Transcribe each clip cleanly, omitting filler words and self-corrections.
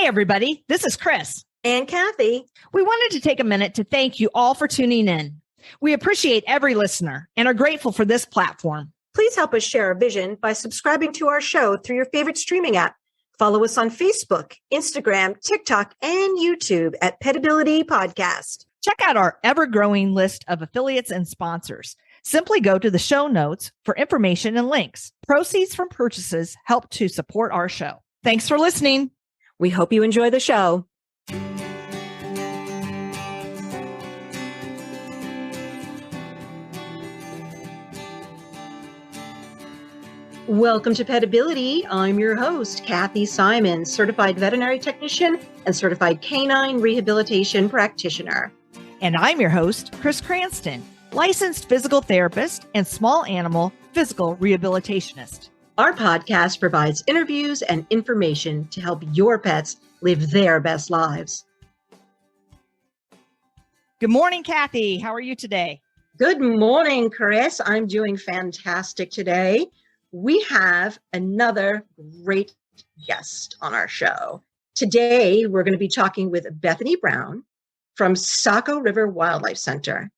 Hey, everybody. This is Chris. And Kathy. We wanted to take a minute to thank you all for tuning in. We appreciate every listener and are grateful for this platform. Please help us share our vision by subscribing to our show through your favorite streaming app. Follow us on Facebook, Instagram, TikTok, and YouTube at Petability Podcast. Check out our ever-growing list of affiliates and sponsors. Simply go to the show notes for information and links. Proceeds from purchases help to support our show. Thanks for listening. We hope you enjoy the show. Welcome to Petability. I'm your host, Kathy Simon, certified veterinary technician and certified canine rehabilitation practitioner. And I'm your host, Chris Cranston, licensed physical therapist and small animal physical rehabilitationist. Our podcast provides interviews and information to help your pets live their best lives. Good morning, Kathy. How are you today? Good morning, Chris. I'm doing fantastic today. We have another great guest on our show. Today, we're going to be talking with Bethany Brown from Saco River Wildlife Center.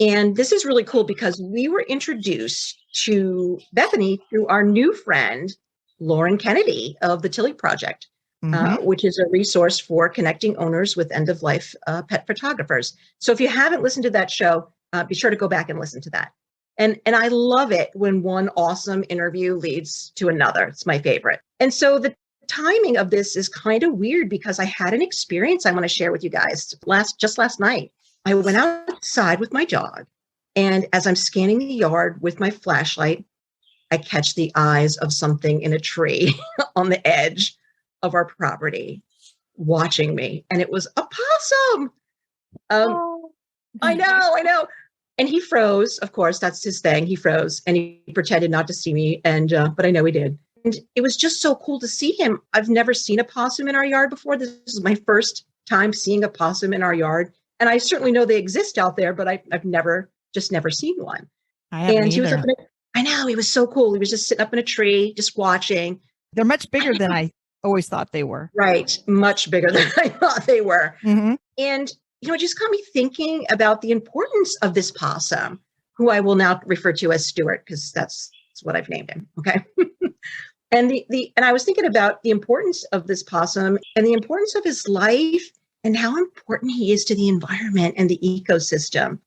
And this is really cool because we were introduced to Bethany through our new friend, Lauren Kennedy of the Tilly Project, which is a resource for connecting owners with end-of-life pet photographers. So if you haven't listened to that show, be sure to go back and listen to that. And I love it when one awesome interview leads to another. It's my favorite. And so the timing of this is kind of weird because I had an experience I want to share with you guys just last night. I went outside with my dog, and as I'm scanning the yard with my flashlight, I catch the eyes of something in a tree on the edge of our property watching me. And it was a possum. I know. And he froze. Of course, that's his thing. He froze and he pretended not to see me. But I know he did. And it was just so cool to see him. I've never seen a possum in our yard before. This is my first time seeing a possum in our yard. And I certainly know they exist out there, but I've never seen one. I haven't He was either. I know, he was so cool. He was just sitting up in a tree, just watching. They're much bigger than I always thought they were. Right. Much bigger than I thought they were. Mm-hmm. And, it just got me thinking about the importance of this possum, who I will now refer to as Stuart, because that's what I've named him. Okay. And and I was thinking about the importance of this possum and the importance of his life and how important he is to the environment and the ecosystem.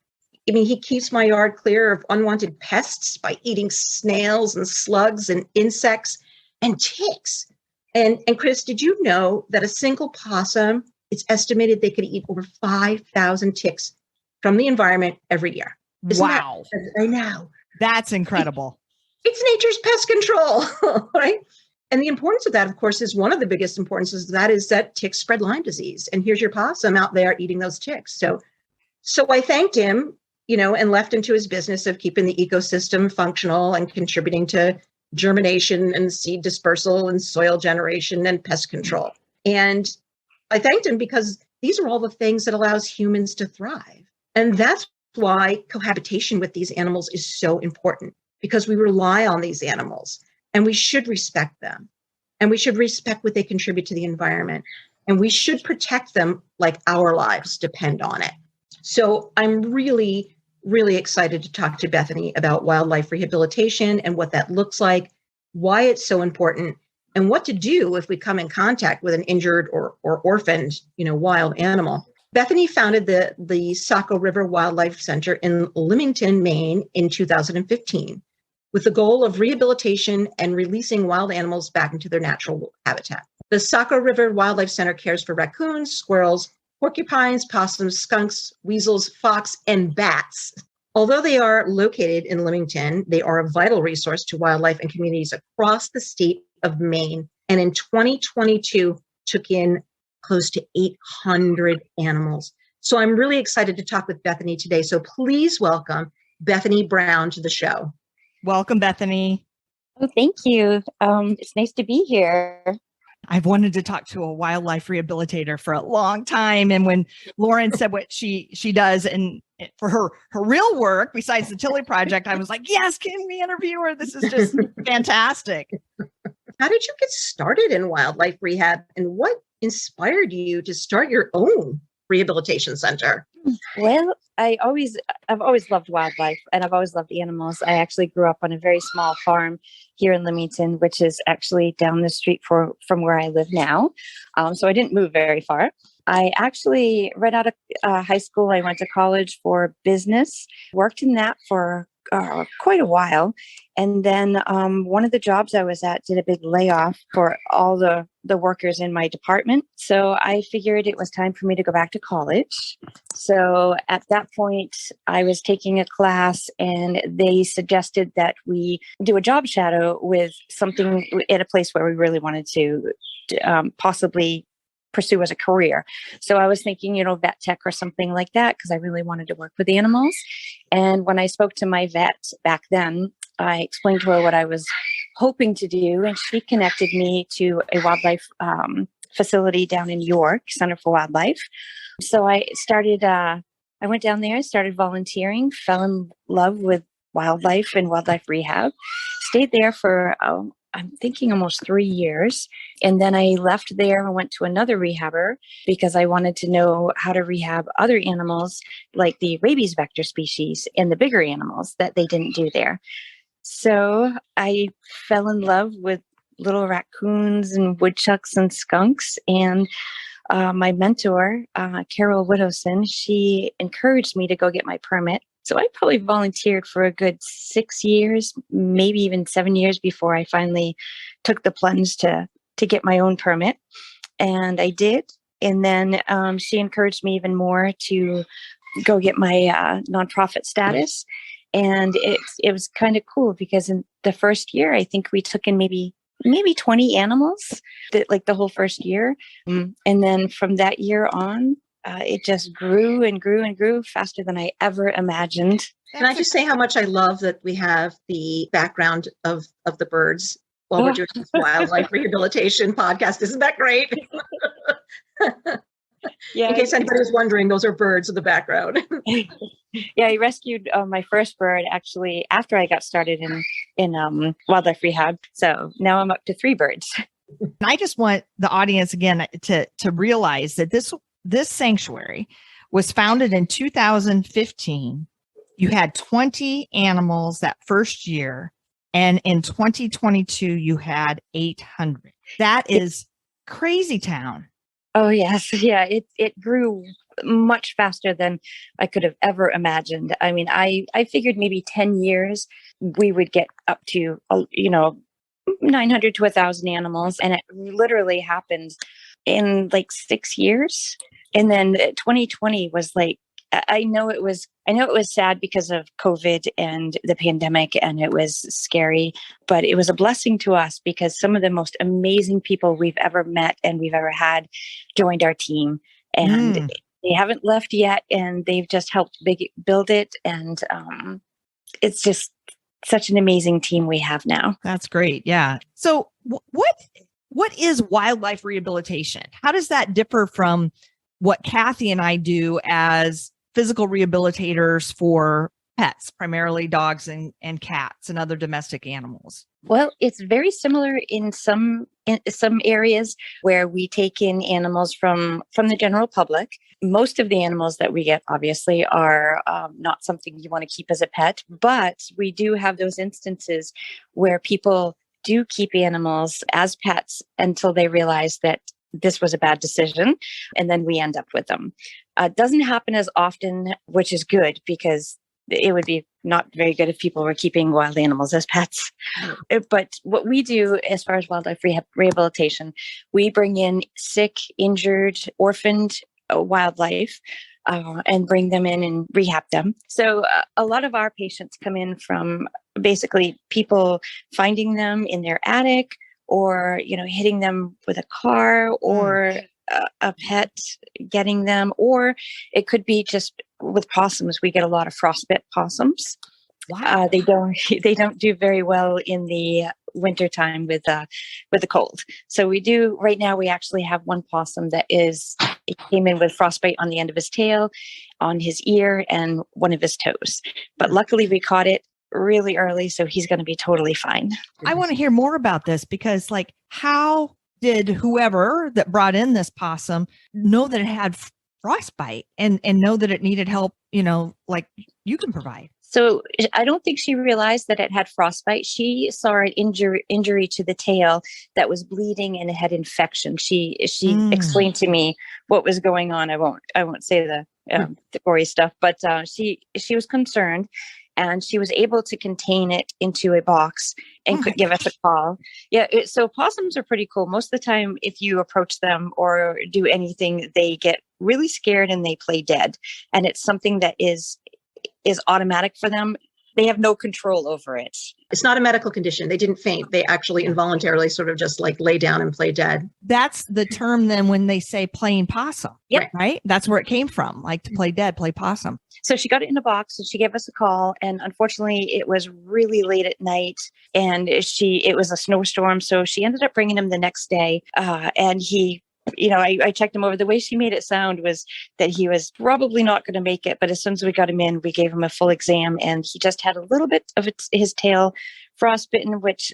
I mean, he keeps my yard clear of unwanted pests by eating snails and slugs and insects and ticks. And Chris, did you know that a single possum, it's estimated they could eat over 5,000 ticks from the environment every year? Wow. I know. That's incredible. It's nature's pest control, right? And the importance of that, of course, is one of the biggest importances. That is that ticks spread Lyme disease. And here's your possum out there eating those ticks. So I thanked him, and left him to his business of keeping the ecosystem functional and contributing to germination and seed dispersal and soil generation and pest control. And I thanked him because these are all the things that allows humans to thrive. And that's why cohabitation with these animals is so important, because we rely on these animals and we should respect them. And we should respect what they contribute to the environment. And we should protect them like our lives depend on it. So I'm really, really excited to talk to Bethany about wildlife rehabilitation and what that looks like, why it's so important, and what to do if we come in contact with an injured or orphaned, wild animal. Bethany founded the Saco River Wildlife Center in Leamington, Maine in 2015, with the goal of rehabilitation and releasing wild animals back into their natural habitat. The Saco River Wildlife Center cares for raccoons, squirrels, porcupines, possums, skunks, weasels, fox, and bats. Although they are located in Leamington, they are a vital resource to wildlife and communities across the state of Maine. And in 2022, took in close to 800 animals. So I'm really excited to talk with Bethany today. So please welcome Bethany Brown to the show. Welcome, Bethany. Oh, thank you. It's nice to be here. I've wanted to talk to a wildlife rehabilitator for a long time. And when Lauren said what she does and for her real work, besides the Tilly Project, I was like, yes, can we interview her? This is just fantastic. How did you get started in wildlife rehab, and what inspired you to start your own rehabilitation center? Well, I've always loved wildlife and I've always loved animals. I actually grew up on a very small farm here in Leamington, which is actually down the street from where I live now. So I didn't move very far. I actually, right out of high school, I went to college for business, worked in that for quite a while. And then one of the jobs I was at did a big layoff for all the workers in my department. So I figured it was time for me to go back to college. So at that point, I was taking a class and they suggested that we do a job shadow with something at a place where we really wanted to possibly pursue as a career. So I was thinking, vet tech or something like that, because I really wanted to work with animals. And when I spoke to my vet back then, I explained to her what I was hoping to do, and she connected me to a wildlife facility down in York, Center for Wildlife. So I went down there, started volunteering, fell in love with wildlife and wildlife rehab, stayed there for I'm thinking almost 3 years. And then I left there and went to another rehabber because I wanted to know how to rehab other animals like the rabies vector species and the bigger animals that they didn't do there. So I fell in love with little raccoons and woodchucks and skunks. And my mentor, Carol Widowson, she encouraged me to go get my permit. So I probably volunteered for a good 6 years, maybe even 7 years before I finally took the plunge to get my own permit. And I did. And then she encouraged me even more to go get my nonprofit status. And it was kind of cool because in the first year, I think we took in maybe 20 animals, like the whole first year. And then from that year on, it just grew and grew and grew faster than I ever imagined. Can I just say how much I love that we have the background of the birds while we're doing this wildlife rehabilitation podcast? Isn't that great? Yeah. In case anybody was wondering, those are birds in the background. Yeah, I rescued my first bird actually after I got started in wildlife rehab. So now I'm up to 3 birds. I just want the audience again to realize that this sanctuary was founded in 2015. You had 20 animals that first year, and in 2022 you had 800. That is crazy town. Oh yes, yeah. It grew much faster than I could have ever imagined. I mean, I figured maybe 10 years we would get up to 900 to 1,000 animals, and it literally happened in like 6 years. And then 2020 was like, I know it was sad because of COVID and the pandemic, and it was scary, but it was a blessing to us because some of the most amazing people we've ever met and we've ever had joined our team, and they haven't left yet, and they've just helped build it. And it's just such an amazing team we have now. That's great. Yeah. So what is wildlife rehabilitation? How does that differ from what Kathy and I do as physical rehabilitators for pets, primarily dogs and cats and other domestic animals? Well, it's very similar in some areas where we take in animals from the general public. Most of the animals that we get, obviously, are not something you want to keep as a pet, but we do have those instances where people do keep animals as pets until they realize that this was a bad decision, and then we end up with them. It doesn't happen as often, which is good because it would be not very good if people were keeping wild animals as pets. But what we do as far as wildlife rehabilitation, we bring in sick, injured, orphaned wildlife and bring them in and rehab them. So a lot of our patients come in from basically people finding them in their attic, or hitting them with a car, or a pet getting them, or it could be just with possums. We get a lot of frostbite possums. Wow. They don't do very well in the wintertime with the cold. So we do right now. We actually have one possum that it came in with frostbite on the end of his tail, on his ear, and one of his toes. But luckily we caught it really early, so he's going to be totally fine. I want to hear more about this because, how did whoever that brought in this possum know that it had frostbite and know that it needed help, like you can provide? So I don't think she realized that it had frostbite. She saw an injury to the tail that was bleeding and it had infection. She explained to me what was going on. I won't say the gory stuff, but she was concerned, and she was able to contain it into a box and could give us a call. Yeah, so possums are pretty cool. Most of the time, if you approach them or do anything, they get really scared and they play dead. And it's something that is automatic for them. They have no control over it. It's not a medical condition. They didn't faint. They actually involuntarily sort of just like lay down and play dead. That's the term then when they say playing possum. Yep. Right? That's where it came from, like to play dead, play possum. So she got it in a box and she gave us a call. And unfortunately, it was really late at night and it was a snowstorm. So she ended up bringing him the next day. And he, I checked him over. The way she made it sound was that he was probably not going to make it. But as soon as we got him in, we gave him a full exam, and he just had a little bit of his tail frostbitten, which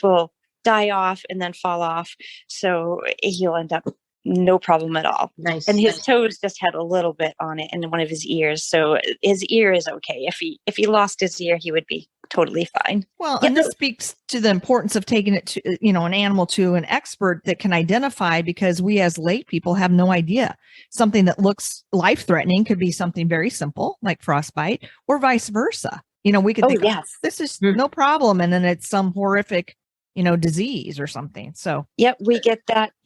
will die off and then fall off. So he'll end up no problem at all. Nice. And his toes just had a little bit on it and one of his ears. So his ear is okay. If he lost his ear, he would be totally fine. Well, and this speaks to the importance of taking it to, an animal to an expert that can identify, because we as lay people have no idea. Something that looks life-threatening could be something very simple like frostbite, or vice versa. We could think, yes, this is no problem. And then it's some horrific disease or something. So, yep, we get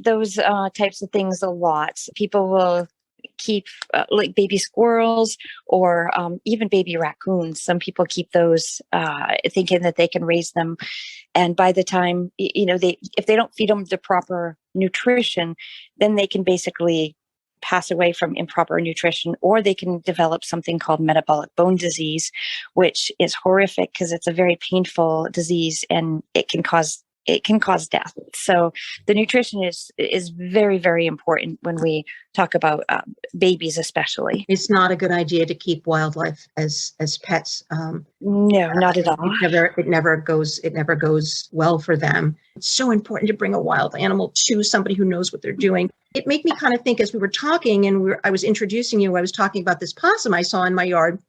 those types of things a lot. People will keep like baby squirrels or even baby raccoons. Some people keep those thinking that they can raise them. And by the time, if they don't feed them the proper nutrition, then they can basically pass away from improper nutrition, or they can develop something called metabolic bone disease, which is horrific because it's a very painful disease and it can cause death. So the nutrition is very, very important when we talk about babies, especially. It's not a good idea to keep wildlife as pets. No, not at all. It never goes well for them. It's so important to bring a wild animal to somebody who knows what they're doing. It made me kind of think, as we were talking and I was introducing you, I was talking about this possum I saw in my yard,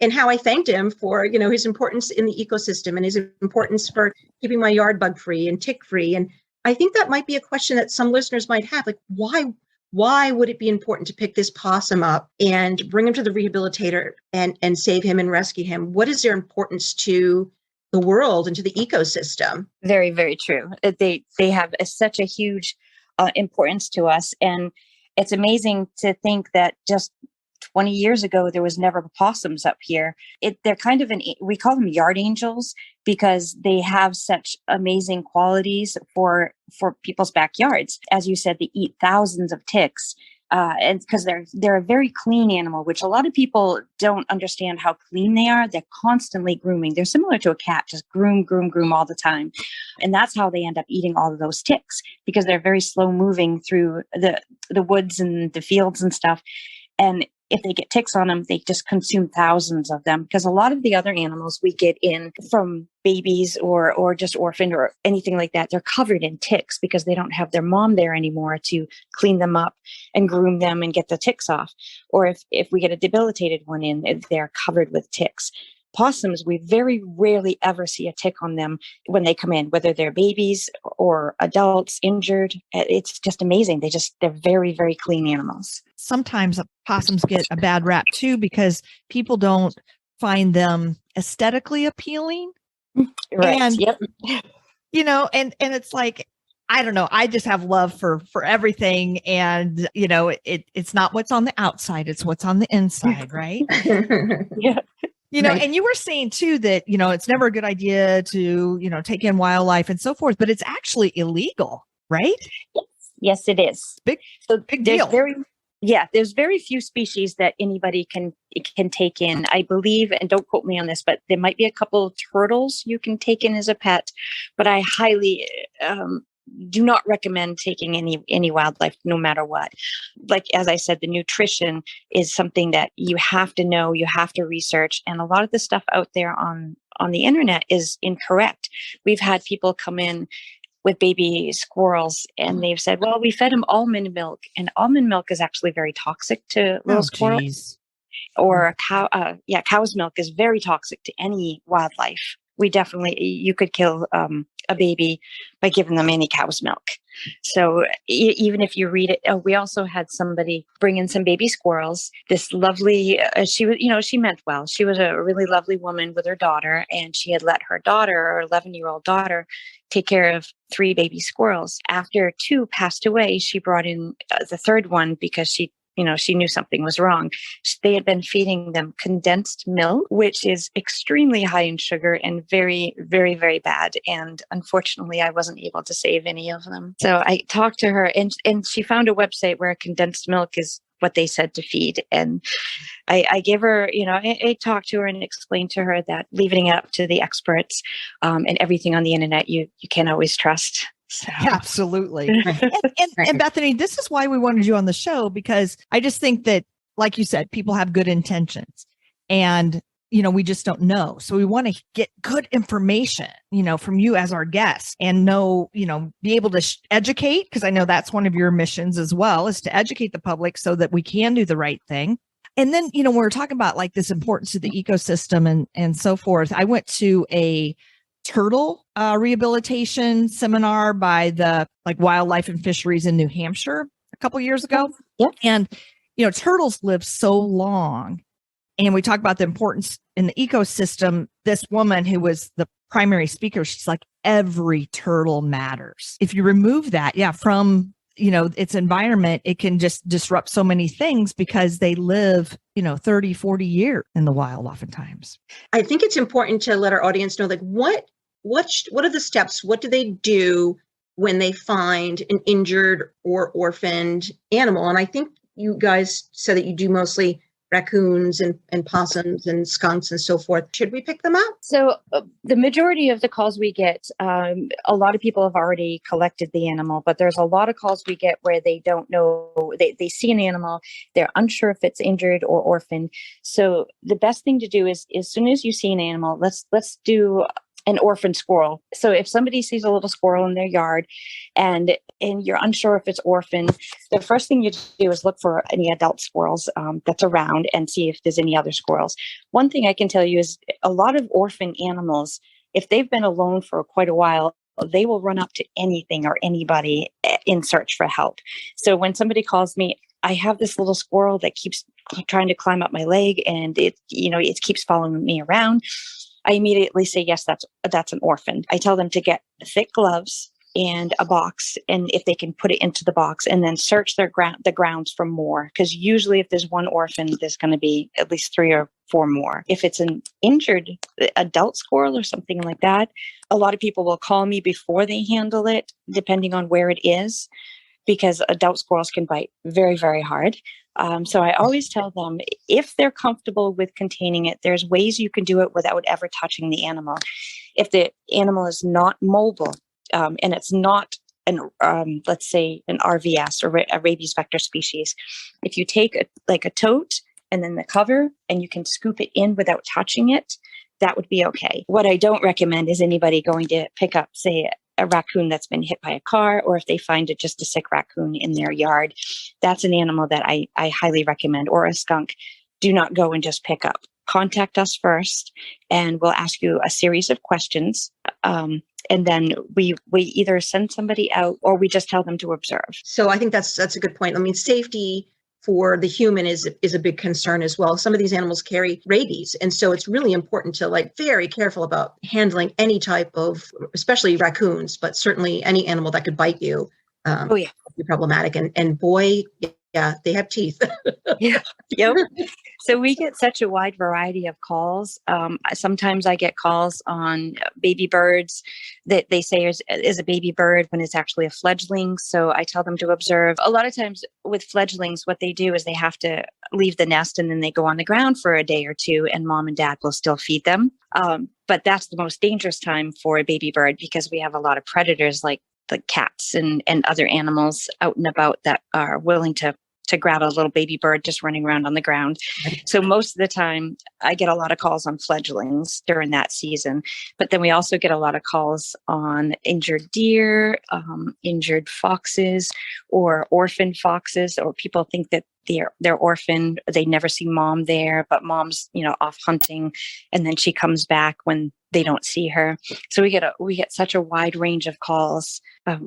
and how I thanked him for, his importance in the ecosystem and his importance for keeping my yard bug free and tick free. And I think that might be a question that some listeners might have, like, why would it be important to pick this possum up and bring him to the rehabilitator and save him and rescue him? What is their importance to the world and to the ecosystem? Very, very true. They have such a huge importance to us. And it's amazing to think that just 20 years ago, there was never opossums up here. They're kind of we call them yard angels because they have such amazing qualities for people's backyards. As you said, they eat thousands of ticks. And because they're a very clean animal, which a lot of people don't understand how clean they are. They're constantly grooming. They're similar to a cat, just groom all the time. And that's how they end up eating all of those ticks, because they're very slow moving through the woods and the fields and stuff. And if they get ticks on them, they just consume thousands of them, because a lot of the other animals we get in from babies or just orphaned or anything like that, they're covered in ticks because they don't have their mom there anymore to clean them up and groom them and get the ticks off. Or if we get a debilitated one in, they're covered with ticks. Possums, we very rarely ever see a tick on them when they come in, whether they're babies or adults injured. It's just amazing. They're very, very clean animals. Sometimes possums get a bad rap too, because people don't find them aesthetically appealing. Right. And, yep. And it's like, I don't know. I just have love for everything. And, it's not what's on the outside, it's what's on the inside. Right. Yeah. Right. And you were saying too that, it's never a good idea to, take in wildlife and so forth, but it's actually illegal, right? Yes, it is. Big There's deal. there's very few species that anybody can take in. I believe, and don't quote me on this, but there might be a couple of turtles you can take in as a pet, but I highly do not recommend taking any wildlife, no matter what. Like, as I said, the nutrition is something that you have to know, you have to research. And a lot of the stuff out there on the internet is incorrect. We've had people come in with baby squirrels, and they've said, well, we fed them almond milk, and almond milk is actually very toxic to little squirrels. Geez. Or cow's milk is very toxic to any wildlife. You could kill a baby by giving them any cow's milk. So even if you read it, we also had somebody bring in some baby squirrels. This lovely, she meant well. She was a really lovely woman with her daughter, and she had let her 11-year-old daughter, take care of 3 baby squirrels. After 2 passed away, she brought in the third one because she knew something was wrong. They had been feeding them condensed milk, which is extremely high in sugar and very, very, very bad. And unfortunately, I wasn't able to save any of them. So I talked to her, and she found a website where condensed milk is what they said to feed. And I gave her, I talked to her and explained to her that leaving it up to the experts and everything on the internet, you can't always trust. So. Absolutely. And Bethany, this is why we wanted you on the show, because I just think that, like you said, people have good intentions, and, we just don't know. So we want to get good information, from you as our guest, and be able to educate, because I know that's one of your missions as well, is to educate the public so that we can do the right thing. And then, when we're talking about like this importance of the ecosystem and so forth, I went to a turtle rehabilitation seminar by the Wildlife and Fisheries in New Hampshire a couple years ago. Yep. And, turtles live so long. And we talk about the importance in the ecosystem. This woman who was the primary speaker, she's like, every turtle matters. If you remove that, from, its environment, it can just disrupt so many things because they live, 30, 40 years in the wild oftentimes. I think it's important to let our audience know, what are the steps? What do they do when they find an injured or orphaned animal? And I think you guys said that you do mostly raccoons and possums and skunks and so forth. Should we pick them up? So the majority of the calls we get, a lot of people have already collected the animal, but there's a lot of calls we get where they don't know, they see an animal, they're unsure if it's injured or orphaned. So the best thing to do is, as soon as you see an animal, let's do an orphan squirrel. So if somebody sees a little squirrel in their yard and you're unsure if it's orphan, the first thing you do is look for any adult squirrels that's around and see if there's any other squirrels. One thing I can tell you is a lot of orphan animals, if they've been alone for quite a while, they will run up to anything or anybody in search for help. So when somebody calls me, I have this little squirrel that keeps trying to climb up my leg, and it keeps following me around, I immediately say, yes, that's an orphan. I tell them to get thick gloves and a box, and if they can put it into the box, and then search the grounds for more. Because usually if there's one orphan, there's going to be at least 3 or 4 more. If it's an injured adult squirrel or something like that, a lot of people will call me before they handle it, depending on where it is, because adult squirrels can bite very, very hard. So I always tell them, if they're comfortable with containing it, there's ways you can do it without ever touching the animal. If the animal is not mobile, and it's not let's say an RVS or a rabies vector species, if you take a tote and then the cover and you can scoop it in without touching it, that would be okay. What I don't recommend is anybody going to pick up, say, a raccoon that's been hit by a car, or if they find just a sick raccoon in their yard. That's an animal that I highly recommend, or a skunk. Do not go and just pick up. Contact us first, and we'll ask you a series of questions. And then we either send somebody out, or we just tell them to observe. So I think that's a good point. I mean, safety for the human is a big concern as well. Some of these animals carry rabies. And so it's really important to very careful about handling any type of, especially raccoons, but certainly any animal that could bite you. Be problematic. And boy, yeah, they have teeth. Yeah. Yep. So we get such a wide variety of calls. Sometimes I get calls on baby birds that they say is a baby bird when it's actually a fledgling. So I tell them to observe. A lot of times with fledglings, what they do is they have to leave the nest and then they go on the ground for a day or two, and mom and dad will still feed them. But that's the most dangerous time for a baby bird, because we have a lot of predators like the cats and other animals out and about that are willing to to grab a little baby bird just running around on the ground. So most of the time I get a lot of calls on fledglings during that season, but then we also get a lot of calls on injured deer, injured foxes, or orphaned foxes, or people think that they're orphaned. They never see mom there, but mom's, off hunting, and then she comes back when they don't see her. So we get such a wide range of calls.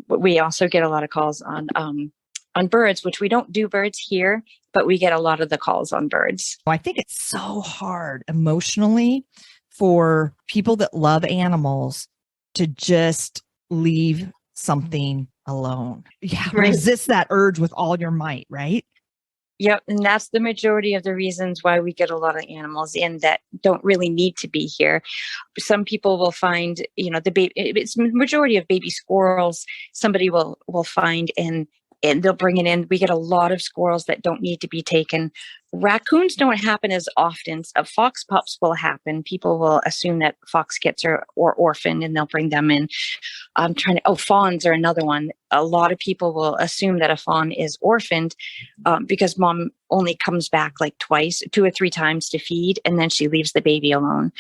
We also get a lot of calls on birds, which we don't do birds here, but we get a lot of the calls on birds. I think it's so hard emotionally for people that love animals to just leave something alone. Yeah, Right. resist that urge with all your might, right? Yep. And that's the majority of the reasons why we get a lot of animals in that don't really need to be here. Some people will find, the baby, it's majority of baby squirrels, somebody will find and they'll bring it in. We get a lot of squirrels that don't need to be taken. Raccoons don't happen as often. Fox pups will happen. People will assume that fox kits are orphaned and they'll bring them in. Fawns are another one. A lot of people will assume that a fawn is orphaned because mom only comes back like twice, 2 or 3 times to feed, and then she leaves the baby alone.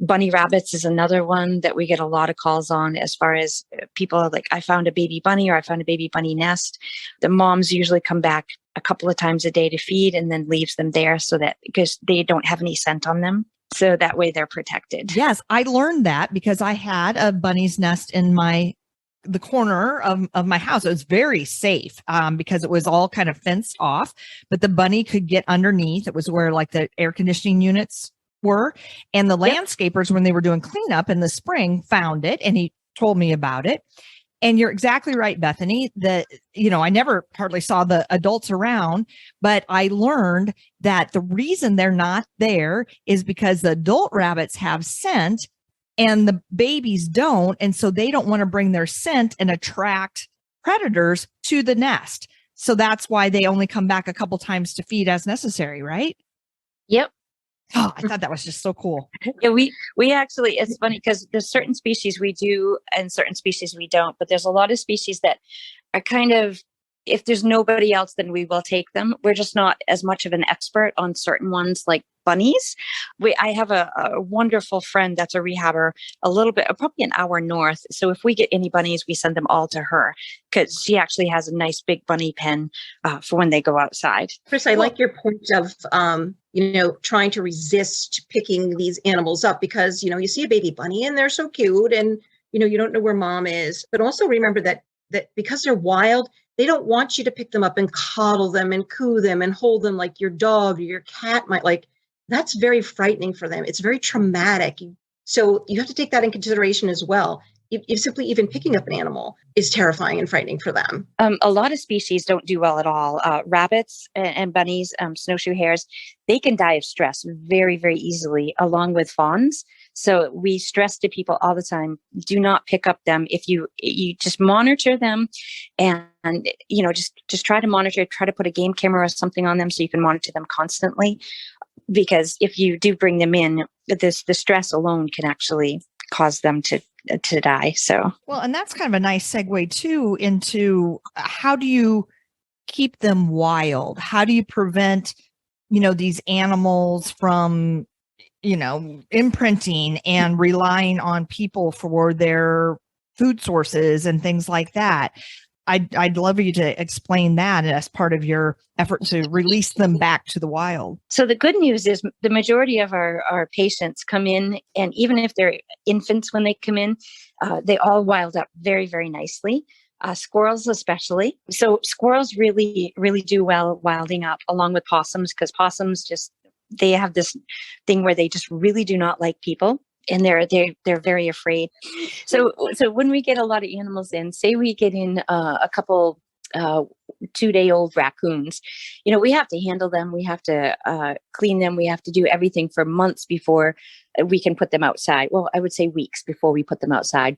Bunny rabbits is another one that we get a lot of calls on, as far as people are like, I found a baby bunny, or I found a baby bunny nest. The moms usually come back a couple of times a day to feed and then leaves them there because they don't have any scent on them. So that way they're protected. Yes, I learned that because I had a bunny's nest in the corner of my house. It was very safe because it was all kind of fenced off, but the bunny could get underneath. It was where like the air conditioning units were, and the landscapers, when they were doing cleanup in the spring, found it, and he told me about it. And you're exactly right, Bethany, that, I never hardly saw the adults around, but I learned that the reason they're not there is because the adult rabbits have scent and the babies don't. And so they don't want to bring their scent and attract predators to the nest. So that's why they only come back a couple times to feed as necessary, right? Yep. Oh, I thought that was just so cool. Yeah, we actually, it's funny because there's certain species we do and certain species we don't, but there's a lot of species that are kind of, if there's nobody else, then we will take them. We're just not as much of an expert on certain ones like bunnies. I have a wonderful friend that's a rehabber a little bit, probably an hour north. So if we get any bunnies, we send them all to her because she actually has a nice big bunny pen for when they go outside. Chris, I like your point of, trying to resist picking these animals up because, you see a baby bunny and they're so cute and, you don't know where mom is. But also remember that because they're wild, they don't want you to pick them up and coddle them and coo them and hold them like your dog or your cat might like. That's very frightening for them. It's very traumatic. So you have to take that in consideration as well. If simply even picking up an animal is terrifying and frightening for them. A lot of species don't do well at all. Rabbits and bunnies, snowshoe hares, they can die of stress very, very easily, along with fawns. So we stress to people all the time, do not pick up them. If you just monitor them and just try to monitor, try to put a game camera or something on them so you can monitor them constantly. Because if you do bring them in, the stress alone can actually cause them to die. So, well, and that's kind of a nice segue too into how do you keep them wild? How do you prevent, these animals from, imprinting and relying on people for their food sources and things like that? I'd love you to explain that as part of your effort to release them back to the wild. So the good news is the majority of our patients come in, and even if they're infants when they come in, they all wild up very, very nicely. Squirrels especially. So squirrels really, really do well wilding up, along with possums, because possums they have this thing where they just really do not like people. And they're very afraid. So when we get a lot of animals in, say we get in a couple 2-day-old raccoons, we have to handle them. We have to clean them. We have to do everything for months before we can put them outside. Well, I would say weeks before we put them outside.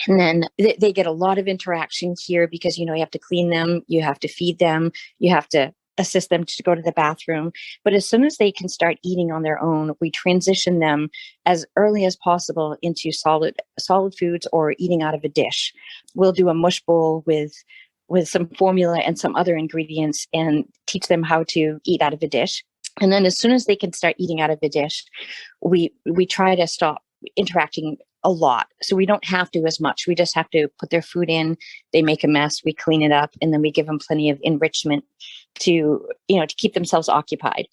And then they get a lot of interaction here because, you have to clean them. You have to feed them. You have to assist them to go to the bathroom. But as soon as they can start eating on their own, we transition them as early as possible into solid foods or eating out of a dish. We'll do a mush bowl with with some formula and some other ingredients and teach them how to eat out of a dish. And then as soon as they can start eating out of a dish, we try to stop interacting a lot. So we don't have to as much. We just have to put their food in, they make a mess, we clean it up, and then we give them plenty of enrichment to keep themselves occupied.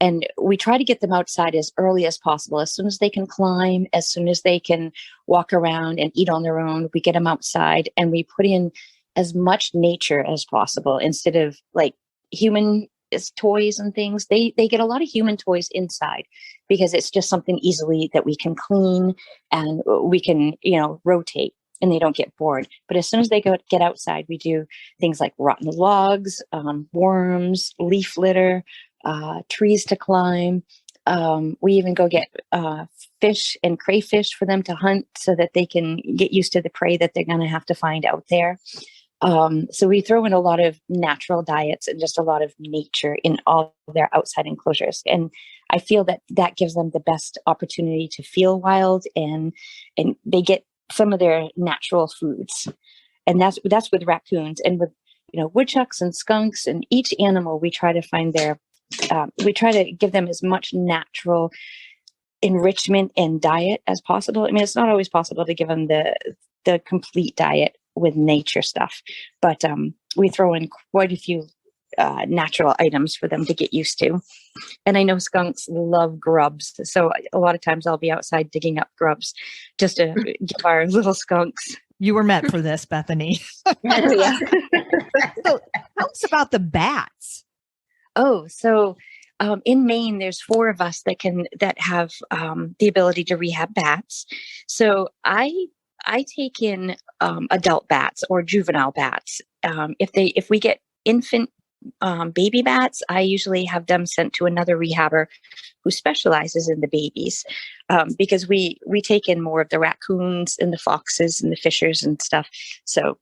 And we try to get them outside as early as possible. As soon as they can climb, as soon as they can walk around and eat on their own, we get them outside and we put in as much nature as possible instead of like human toys and things. They get a lot of human toys inside because it's just something easily that we can clean and we can, rotate, and they don't get bored. But as soon as they get outside, we do things like rotten logs, worms, leaf litter, trees to climb. We even go get fish and crayfish for them to hunt so that they can get used to the prey that they're going to have to find out there. So we throw in a lot of natural diets and just a lot of nature in all their outside enclosures. And I feel that gives them the best opportunity to feel wild, and they get some of their natural foods. And that's with raccoons, and with, woodchucks and skunks, and each animal we try to find we try to give them as much natural enrichment and diet as possible. I mean, it's not always possible to give them the complete diet with nature stuff, but we throw in quite a few natural items for them to get used to. And I know skunks love grubs, so a lot of times I'll be outside digging up grubs just to give our little skunks. You were meant for this, Bethany. Yeah. So tell us about the bats. Oh, so in Maine, there's 4 of us that have the ability to rehab bats. So I take in adult bats or juvenile bats. If we get infant baby bats, I usually have them sent to another rehabber who specializes in the babies, because we take in more of the raccoons and the foxes and the fishers and stuff. So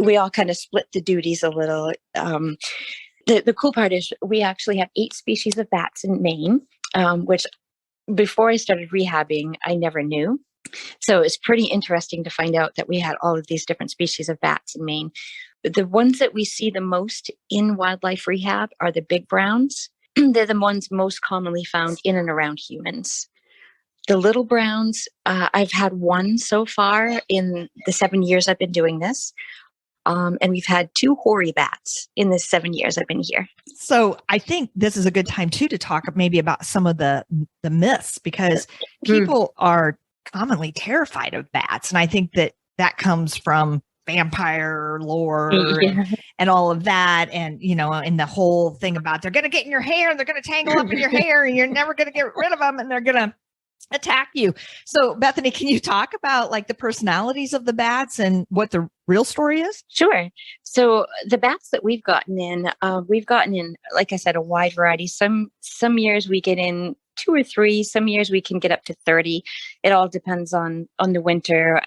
we all kind of split the duties a little. The cool part is we actually have 8 species of bats in Maine, which before I started rehabbing, I never knew. So it's pretty interesting to find out that we had all of these different species of bats in Maine. The ones that we see the most in wildlife rehab are the big browns. They're the ones most commonly found in and around humans. The little browns, I've had 1 so far in the 7 years I've been doing this. And we've had 2 hoary bats in the 7 years I've been here. So I think this is a good time too to talk maybe about some of the myths, because people are commonly terrified of bats. And I think that comes from vampire lore and all of that. And, and the whole thing about they're going to get in your hair, they're going to tangle up in your hair, and you're never going to get rid of them, and they're going to attack you. So Bethany, can you talk about like the personalities of the bats and what the real story is? Sure. So the bats that we've gotten in, like I said, a wide variety. Some years we get in 2 or 3. Some years we can get up to 30. It all depends on the winter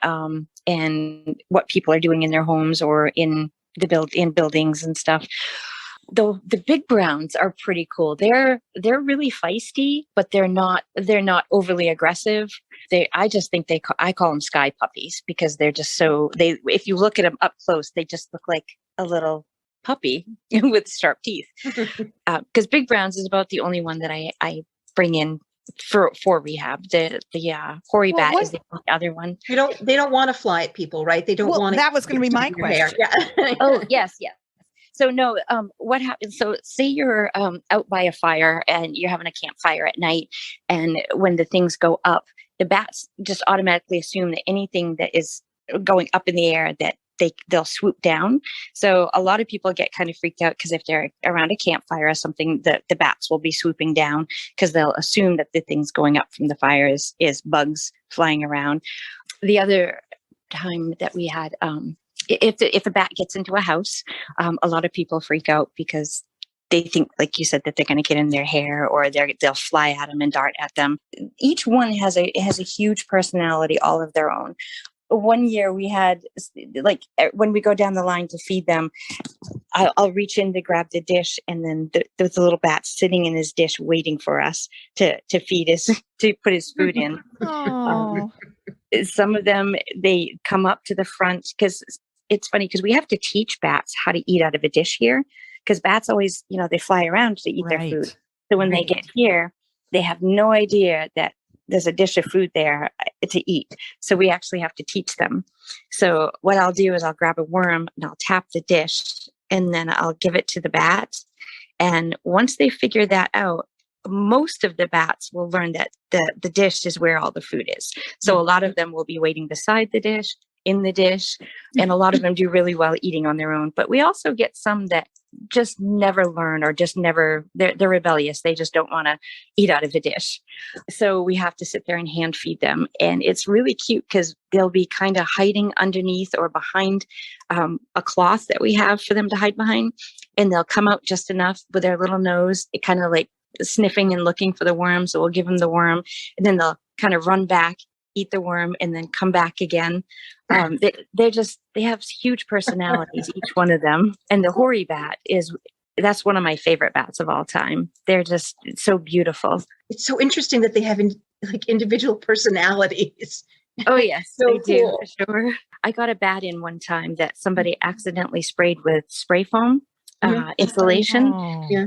and what people are doing in their homes or in buildings and stuff. Though the big browns are pretty cool. They're really feisty, but they're not overly aggressive. I just think I call them sky puppies because they're just if you look at them up close, they just look like a little puppy with sharp teeth. Because big browns is about the only one that I bring in for rehab. The hoary bat is the other one. They don't want to fly at people, right? They don't want to. That was going to be my question. Yeah. Oh, yes. So no, what happens? So say you're out by a fire and you're having a campfire at night, and when the things go up, the bats just automatically assume that anything that is going up in the air that they'll swoop down. So a lot of people get kind of freaked out because if they're around a campfire or something, the bats will be swooping down because they'll assume that the things going up from the fire is bugs flying around. The other time that we had, if a bat gets into a house, a lot of people freak out because they think, like you said, that they're going to get in their hair or they'll fly at them and dart at them. Each one has a huge personality all of their own. One year we had, like, when we go down the line to feed them, I'll reach in to grab the dish, and then there's a little bat sitting in his dish waiting for us to feed to put his food in. Oh. Some of them, they come up to the front because it's funny because we have to teach bats how to eat out of a dish here, because bats always, they fly around to eat their food. So when they get here, they have no idea that there's a dish of food there to eat. So we actually have to teach them. So what I'll do is I'll grab a worm and I'll tap the dish, and then I'll give it to the bat. And once they figure that out, most of the bats will learn that the dish is where all the food is. So a lot of them will be waiting beside the dish, in the dish, and a lot of them do really well eating on their own. But we also get some that just never learn, or just never, they're rebellious. They just don't want to eat out of a dish. So we have to sit there and hand feed them. And it's really cute because they'll be kind of hiding underneath or behind a cloth that we have for them to hide behind. And they'll come out just enough with their little nose, it kind of like sniffing and looking for the worm. So we'll give them the worm, and then they'll kind of run back, eat the worm, and then come back again. They have huge personalities, each one of them. And the hoary bat that's one of my favorite bats of all time. They're just so beautiful. It's so interesting that they have individual personalities. Oh yes, So they do, cool. for sure. I got a bat in one time that somebody accidentally sprayed with spray foam insulation. Oh. Yeah.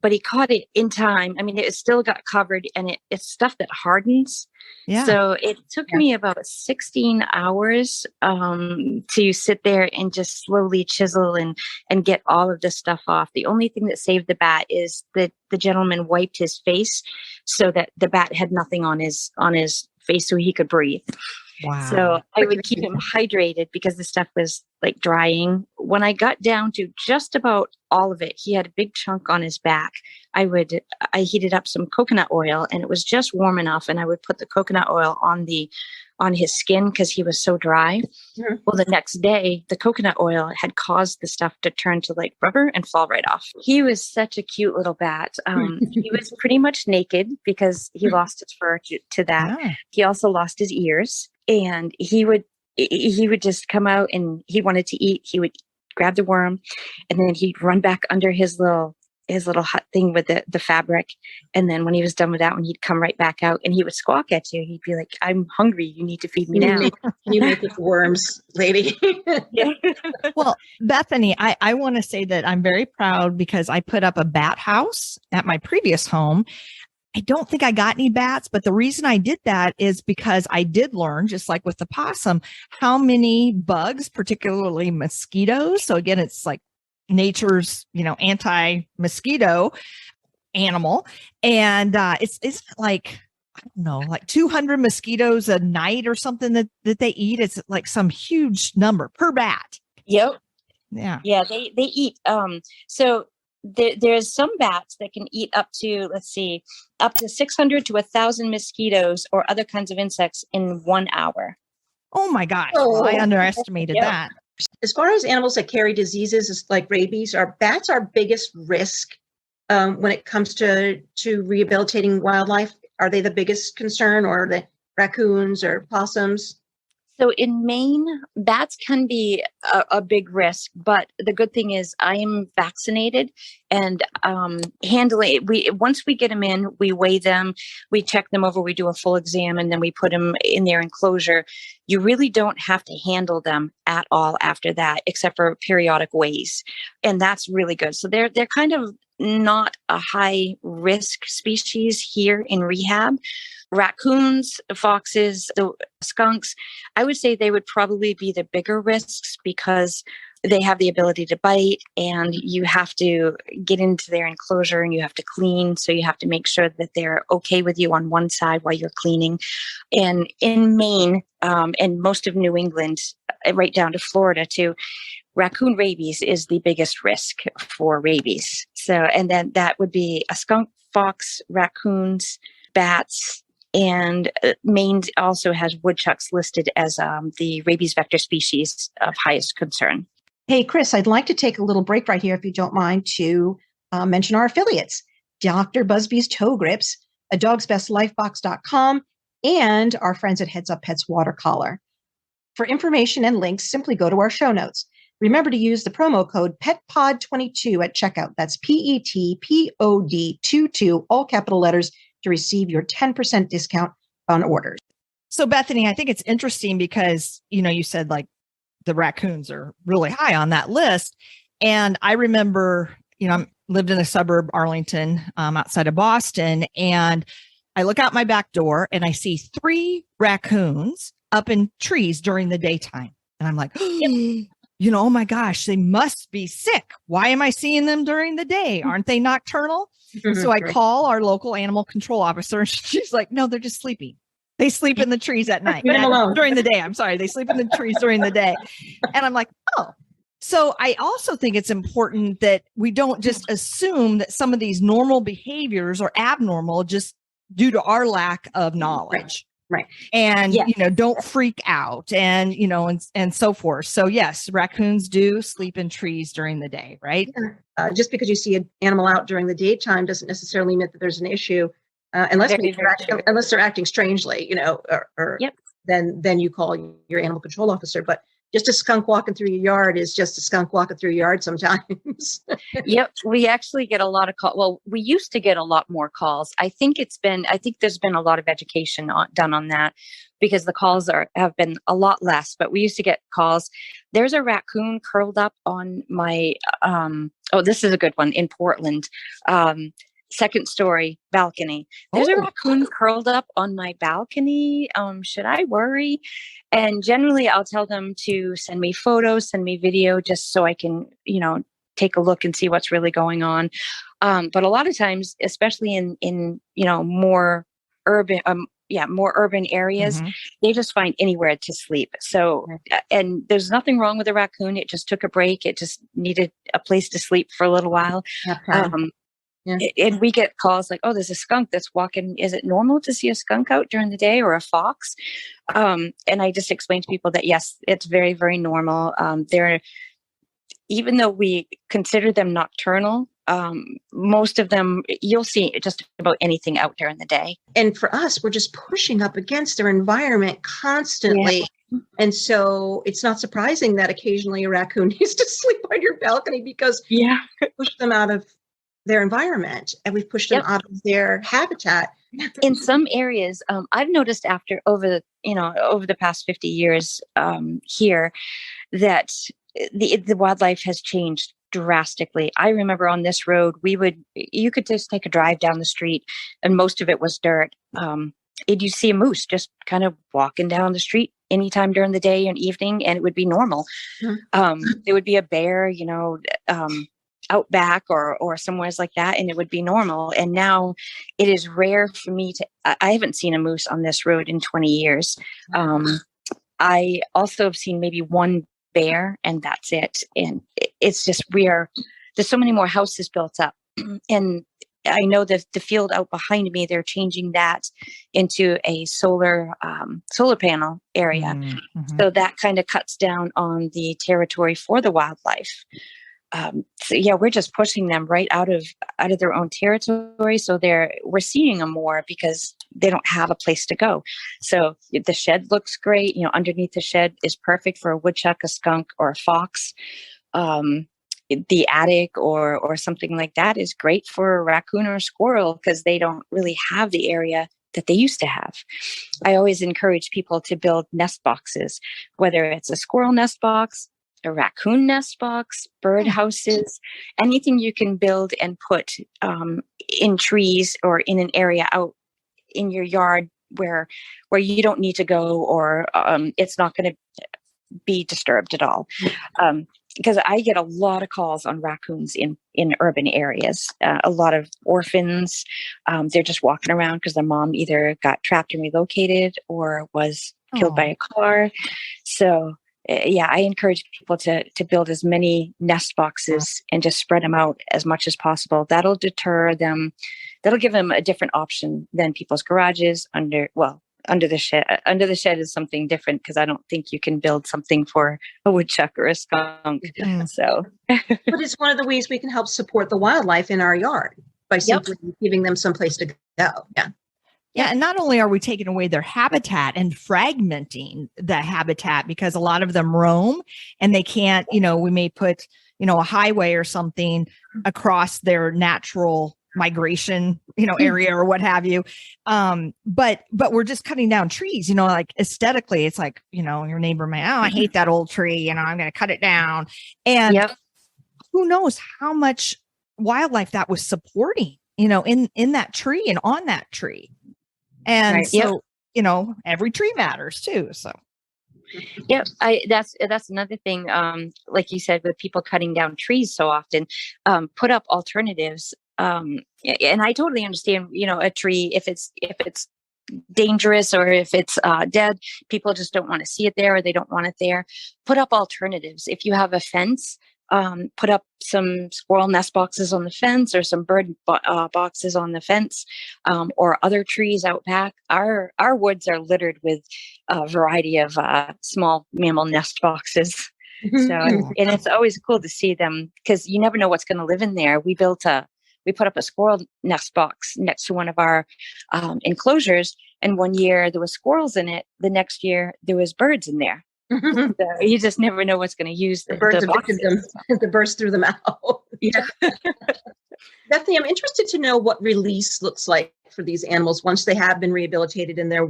But he caught it in time. I mean, it still got covered, and it's stuff that hardens. Yeah. So it took me about 16 hours to sit there and just slowly chisel and get all of this stuff off. The only thing that saved the bat is that the gentleman wiped his face so that the bat had nothing on his face so he could breathe. Wow. So I would keep him hydrated because the stuff was like drying. When I got down to just about all of it, he had a big chunk on his back. I heated up some coconut oil, and it was just warm enough. And I would put the coconut oil on his skin because he was so dry. Mm-hmm. Well, the next day, the coconut oil had caused the stuff to turn to like rubber and fall right off. He was such a cute little bat. He was pretty much naked because he lost his fur to that. Yeah. He also lost his ears, and he would just come out, and he wanted to eat. He would grab the worm, and then he'd run back under his little hut thing with the fabric. And then when he was done with that one, he'd come right back out, and he would squawk at you. He'd be like, "I'm hungry. You need to feed me now." Can you make it worms, lady? Yeah. Well, Bethany, I want to say that I'm very proud because I put up a bat house at my previous home. I don't think I got any bats, but the reason I did that is because I did learn, just like with the possum, how many bugs, particularly mosquitoes. So again, it's like nature's, anti-mosquito animal. And it's like, I don't know, like 200 mosquitoes a night or something that they eat. It's like some huge number per bat. Yep. Yeah. Yeah, they eat. So there's some bats that can eat up to 600 to 1,000 mosquitoes or other kinds of insects in 1 hour. Oh my gosh. Well, I underestimated that. As far as animals that carry diseases like rabies, are bats our biggest risk when it comes to rehabilitating wildlife? Are they the biggest concern, or the raccoons or possums? So in Maine, bats can be a big risk, but the good thing is I am vaccinated, and once we get them in, we weigh them, we check them over, we do a full exam, and then we put them in their enclosure. You really don't have to handle them at all after that, except for periodic weighs. And that's really good. So they're kind of not a high risk species here in rehab. Raccoons, foxes, the skunks, I would say they would probably be the bigger risks because they have the ability to bite, and you have to get into their enclosure and you have to clean. So you have to make sure that they're okay with you on one side while you're cleaning. And in Maine and most of New England, right down to Florida too, raccoon rabies is the biggest risk for rabies. So, and then that would be a skunk, fox, raccoons, bats, and Maine also has woodchucks listed as the rabies vector species of highest concern. Hey, Chris, I'd like to take a little break right here, if you don't mind, to mention our affiliates, Dr. Busby's Toe Grips, a dogsbestlifebox.com, and our friends at Heads Up Pets Water Collar. For information and links, simply go to our show notes. Remember to use the promo code PETPOD22 at checkout. That's PETPOD22, all capital letters, to receive your 10% discount on orders. So Bethany, I think it's interesting because, you said like the raccoons are really high on that list. And I remember, I lived in a suburb, Arlington, outside of Boston, and I look out my back door and I see 3 raccoons up in trees during the daytime. And I'm like, oh my gosh, they must be sick. Why am I seeing them during the day? Aren't they nocturnal? So I call our local animal control officer, and she's like, no, they're just sleeping. They sleep in the trees at night. During the day. I'm sorry. They sleep in the trees during the day. And I'm like, oh. So I also think it's important that we don't just assume that some of these normal behaviors are abnormal just due to our lack of knowledge. Right. And, don't freak out and, and so forth. So yes, raccoons do sleep in trees during the day, right? Just because you see an animal out during the daytime doesn't necessarily mean that there's an issue, unless they're acting strangely, then you call your animal control officer. But just a skunk walking through your yard is just a skunk walking through your yard sometimes. Yep. We actually get a lot of calls. Well, we used to get a lot more calls. I think there's been a lot of education done on that, because the calls have been a lot less, but we used to get calls. There's a raccoon curled up on my, this is a good one in Portland. Second story balcony. There's a raccoon curled up on my balcony. Should I worry? And generally I'll tell them to send me photos, send me video, just so I can, take a look and see what's really going on. But a lot of times, especially in more urban, more urban areas, they just find anywhere to sleep. So, and there's nothing wrong with a raccoon. It just took a break. It just needed a place to sleep for a little while. And we get calls like, oh, there's a skunk that's walking. Is it normal to see a skunk out during the day, or a fox? And I just explain to people that, yes, it's very, very normal. Even though we consider them nocturnal, most of them, you'll see just about anything out during the day. And for us, we're just pushing up against their environment constantly. Yeah. And so it's not surprising that occasionally a raccoon needs to sleep on your balcony, because we push them out of their environment, and we've pushed them out of their habitat. In some areas, I've noticed over the past 50 years here, that the wildlife has changed drastically. I remember on this road, you could just take a drive down the street, and most of it was dirt. And you see a moose just kind of walking down the street anytime during the day and evening, and it would be normal. There would be a bear, out back or somewhere like that, and it would be normal. And now it is rare for me I haven't seen a moose on this road in 20 years. I also have seen maybe one bear, and that's it. And it's just, there's so many more houses built up. And I know that the field out behind me, they're changing that into a solar panel area. So that kind of cuts down on the territory for the wildlife. We're just pushing them right out of their own territory. So we're seeing them more because they don't have a place to go. So the shed looks great. Underneath the shed is perfect for a woodchuck, a skunk, or a fox. The attic or something like that is great for a raccoon or a squirrel, because they don't really have the area that they used to have. I always encourage people to build nest boxes, whether it's a squirrel nest box, a raccoon nest box, bird houses, anything you can build and put in trees or in an area out in your yard where you don't need to go, or it's not going to be disturbed at all. Because I get a lot of calls on raccoons in urban areas, a lot of orphans. They're just walking around because their mom either got trapped and relocated or was killed by a car. So I encourage people to build as many nest boxes and just spread them out as much as possible. That'll deter them. That'll give them a different option than people's garages under the shed. Under the shed is something different, because I don't think you can build something for a woodchuck or a skunk. So, but it's one of the ways we can help support the wildlife in our yard by simply giving them someplace to go. Yeah. And not only are we taking away their habitat and fragmenting the habitat, because a lot of them roam and they can't, we may put, a highway or something across their natural migration, area or what have you. But we're just cutting down trees, like aesthetically, it's like, your neighbor may, oh, I hate that old tree, I'm going to cut it down. And Yep. who knows how much wildlife that was supporting, in that tree and on that tree. And Right. so, every tree matters too. So. Yep, that's another thing. Like you said, with people cutting down trees so often, put up alternatives. And I totally understand. A tree, if it's dangerous or if it's dead, people just don't want to see it there or they don't want it there. Put up alternatives. If you have a fence, put up some squirrel nest boxes on the fence or some bird boxes on the fence, or other trees out back. Our woods are littered with a variety of small mammal nest boxes. So, and it's always cool to see them because you never know what's going to live in there. We put up a squirrel nest box next to one of our enclosures, and one year there was squirrels in it. The next year there was birds in there. So you just never know what's going to use the birds evicted them. The birds threw them out. Yeah. Bethany, I'm interested to know what release looks like for these animals once they have been rehabilitated and they're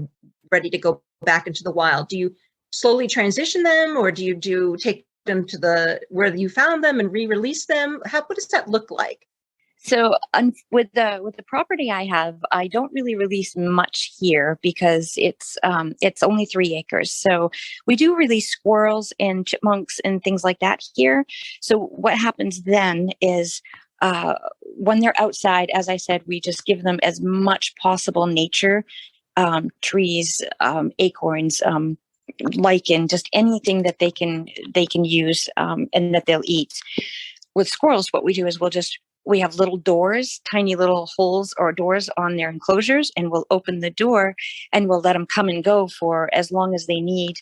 ready to go back into the wild. Do you slowly transition them, or do you take them to where you found them and re-release them? What does that look like? So with the property I have, I don't really release much here because it's only 3 acres. So we do release squirrels and chipmunks and things like that here. So what happens then is when they're outside, as I said, we just give them as much possible nature, trees, acorns, lichen, just anything that they can use and that they'll eat. With squirrels, what we do is we have little doors, tiny little holes or doors on their enclosures, and we'll open the door and we'll let them come and go for as long as they need.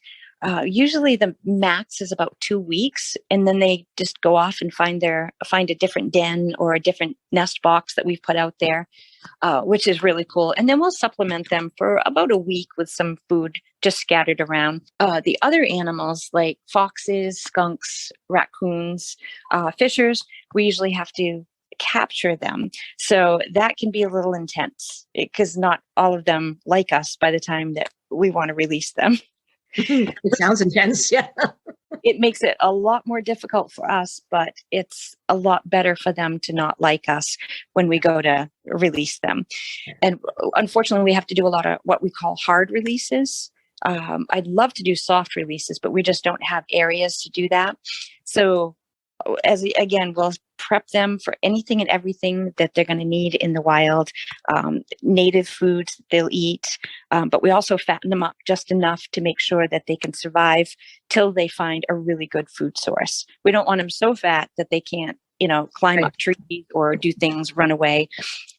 Usually the max is about 2 weeks, and then they just go off and find a different den or a different nest box that we've put out there, which is really cool. And then we'll supplement them for about a week with some food just scattered around. The other animals like foxes, skunks, raccoons, fishers, we usually have to capture them. So that can be a little intense because not all of them like us by the time that we want to release them. It sounds intense. Yeah. It makes it a lot more difficult for us, but it's a lot better for them to not like us when we go to release them. And unfortunately, we have to do a lot of what we call hard releases. I'd love to do soft releases, but we just don't have areas to do that. So we'll prep them for anything and everything that they're going to need in the wild, native foods they'll eat, but we also fatten them up just enough to make sure that they can survive till they find a really good food source. We don't want them so fat that they can't, climb up trees or do things, run away,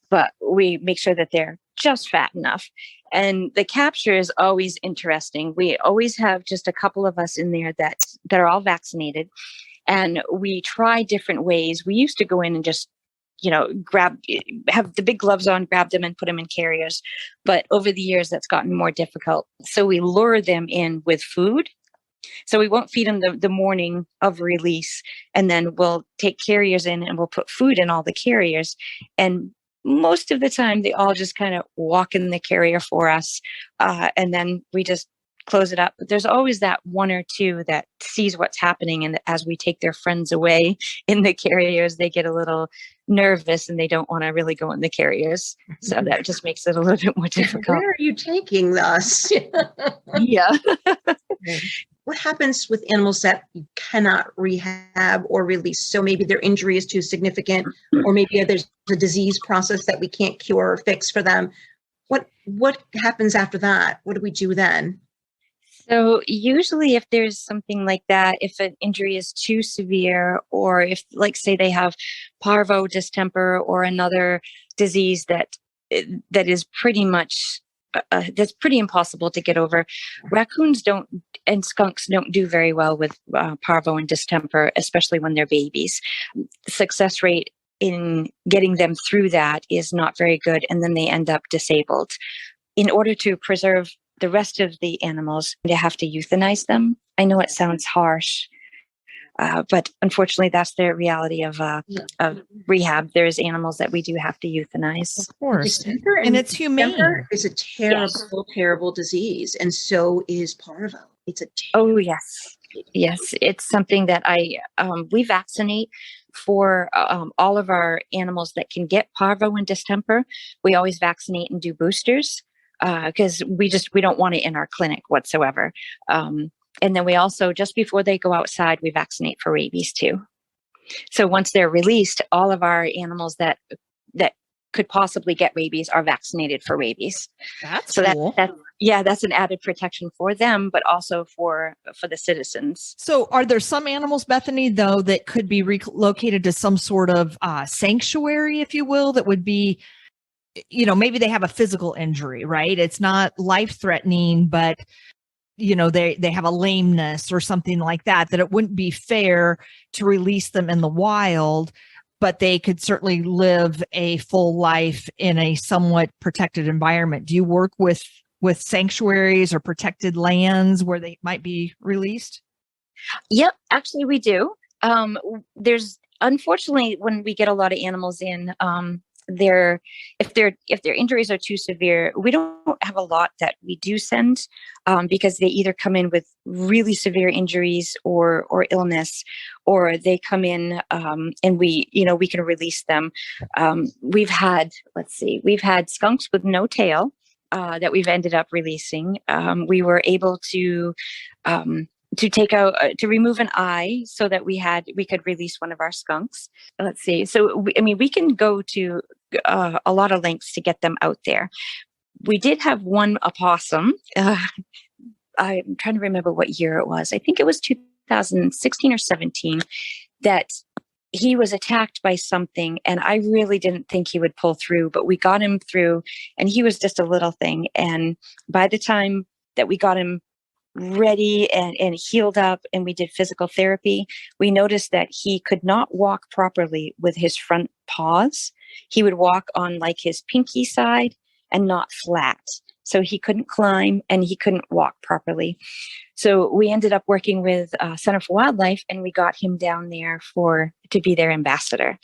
but we make sure that they're just fat enough. And the capture is always interesting. We always have just a couple of us in there that are all vaccinated. And we try different ways. We used to go in and just, have the big gloves on, grab them and put them in carriers. But over the years, that's gotten more difficult. So we lure them in with food. So we won't feed them the morning of release. And then we'll take carriers in and we'll put food in all the carriers. And most of the time, they all just kind of walk in the carrier for us. And then we just close it up. But there's always that one or two that sees what's happening. And as we take their friends away in the carriers, they get a little nervous and they don't want to really go in the carriers. So that just makes it a little bit more difficult. Where are you taking us? Yeah. What happens with animals that you cannot rehab or release? So maybe their injury is too significant, or maybe there's a disease process that we can't cure or fix for them. What happens after that? What do we do then? So usually if there's something like that, if an injury is too severe, or if, like, say they have parvo distemper or another disease that is pretty much, that's pretty impossible to get over. Raccoons and skunks don't do very well with parvo and distemper, especially when they're babies. Success rate in getting them through that is not very good, and then they end up disabled. In order to preserve the rest of the animals, they have to euthanize them. I know it sounds harsh, But unfortunately, that's the reality of rehab. There's animals that we do have to euthanize. Of course. Distemper And it's humane. distemper is a terrible, terrible disease, and so is parvo. It's a Oh, yes. Yes. It's something that we vaccinate for all of our animals that can get parvo and distemper. We always vaccinate and do boosters because we don't want it in our clinic whatsoever. And then we also, just before they go outside, we vaccinate for rabies too. So once they're released, all of our animals that could possibly get rabies are vaccinated for rabies. That's so cool. That's an added protection for them, but also for the citizens. So are there some animals, Bethany, though, that could be relocated to some sort of sanctuary, if you will, that would be, maybe they have a physical injury, right? It's not life-threatening, but they have a lameness or something like that it wouldn't be fair to release them in the wild, but they could certainly live a full life in a somewhat protected environment. Do you work with sanctuaries or protected lands where they might be released? Yep, actually we do. There's, unfortunately, when we get a lot of animals in, if their injuries are too severe, we don't have a lot that we do send because they either come in with really severe injuries or illness, or they come in and we can release them. We've had skunks with no tail that we've ended up releasing. We were able to take out to remove an eye so that we could release one of our skunks. Let's see. So we can go to a lot of lengths to get them out there. We did have one opossum. I'm trying to remember what year it was. I think it was 2016 or 17 that he was attacked by something, and I really didn't think he would pull through, but we got him through, and he was just a little thing. And by the time that we got him ready and healed up and we did physical therapy, we noticed that he could not walk properly with his front paws. He would walk on like his pinky side and not flat. So he couldn't climb and he couldn't walk properly. So we ended up working with Center for Wildlife, and we got him down there to be their ambassador.